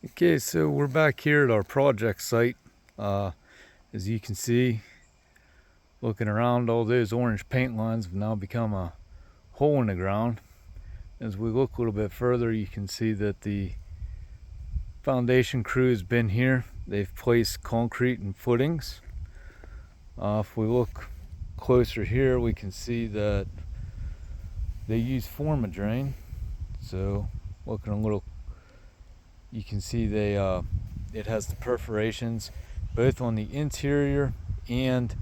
Okay, so we're back here at our project site. As you can see, looking around, all those orange paint lines have now become a hole in the ground. As we look a little bit further, you can see that the foundation crew has been here. They've placed concrete and footings. If we look closer here, we can see that they use Forma-Drain. So looking a little, you can see it has the perforations both on the interior, and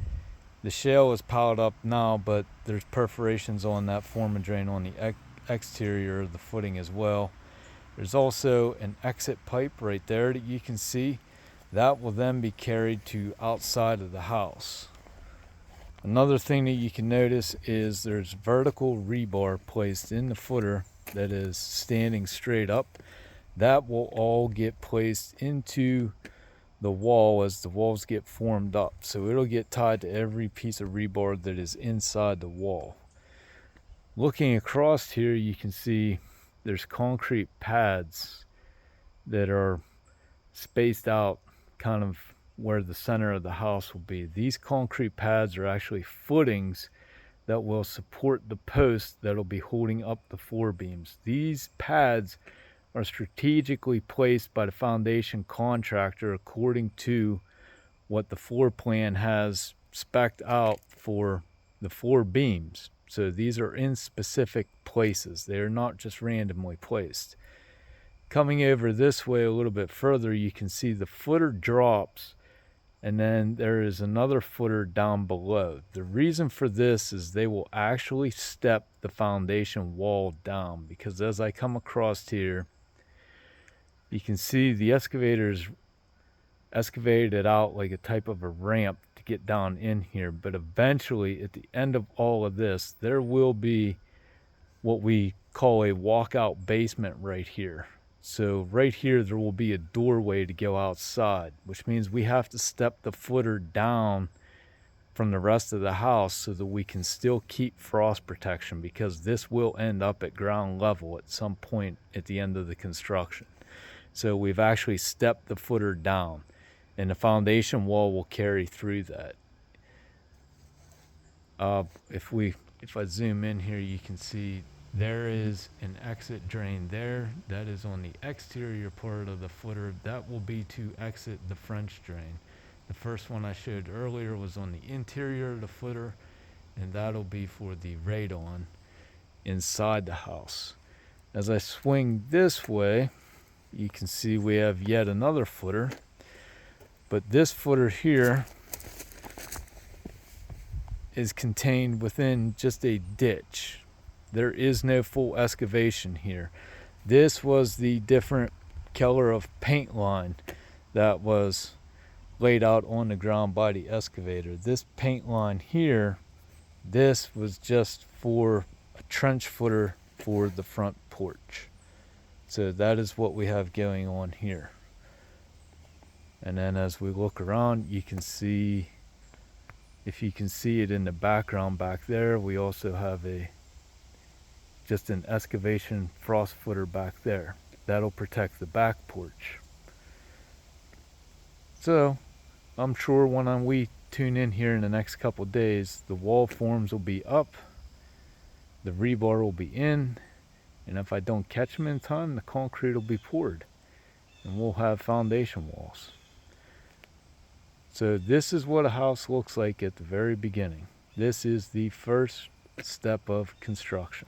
the shell is piled up now, but there's perforations on that Forma-Drain on the exterior of the footing as well. There's also an exit pipe right there that you can see. That will then be carried to outside of the house. Another thing that you can notice is there's vertical rebar placed in the footer that is standing straight up. That will all get placed into the wall as the walls get formed up. So it'll get tied to every piece of rebar that is inside the wall. Looking across here, you can see there's concrete pads that are spaced out kind of where the center of the house will be. These concrete pads are actually footings that will support the posts that'll be holding up the floor beams. These pads are strategically placed by the foundation contractor according to what the floor plan has spec'd out for the floor beams. So these are in specific places. They are not just randomly placed. Coming over this way a little bit further, you can see the footer drops, and then there is another footer down below. The reason for this is they will actually step the foundation wall down, because as I come across here, you can see the excavator's excavated it out like a type of a ramp to get down in here. But eventually, at the end of all of this, there will be what we call a walkout basement right here. So right here, there will be a doorway to go outside, which means we have to step the footer down from the rest of the house so that we can still keep frost protection, because this will end up at ground level at some point at the end of the construction. So we've actually stepped the footer down, and the foundation wall will carry through that. If I zoom in here, you can see there is an exit drain there. That is on the exterior part of the footer. That will be to exit the French drain. The first one I showed earlier was on the interior of the footer, and that'll be for the radon inside the house. As I swing this way, you can see we have yet another footer, but this footer here is contained within just a ditch. There is no full excavation here. This was the different color of paint line that was laid out on the ground by the excavator. This paint line here, this was just for a trench footer for the front porch. So that is what we have going on here. And then as we look around, you can see, if you can see it in the background back there, we also have just an excavation frost footer back there. That'll protect the back porch. So I'm sure when we tune in here in the next couple days, the wall forms will be up, the rebar will be in, and if I don't catch them in time, the concrete will be poured, and we'll have foundation walls. So this is what a house looks like at the very beginning. This is the first step of construction.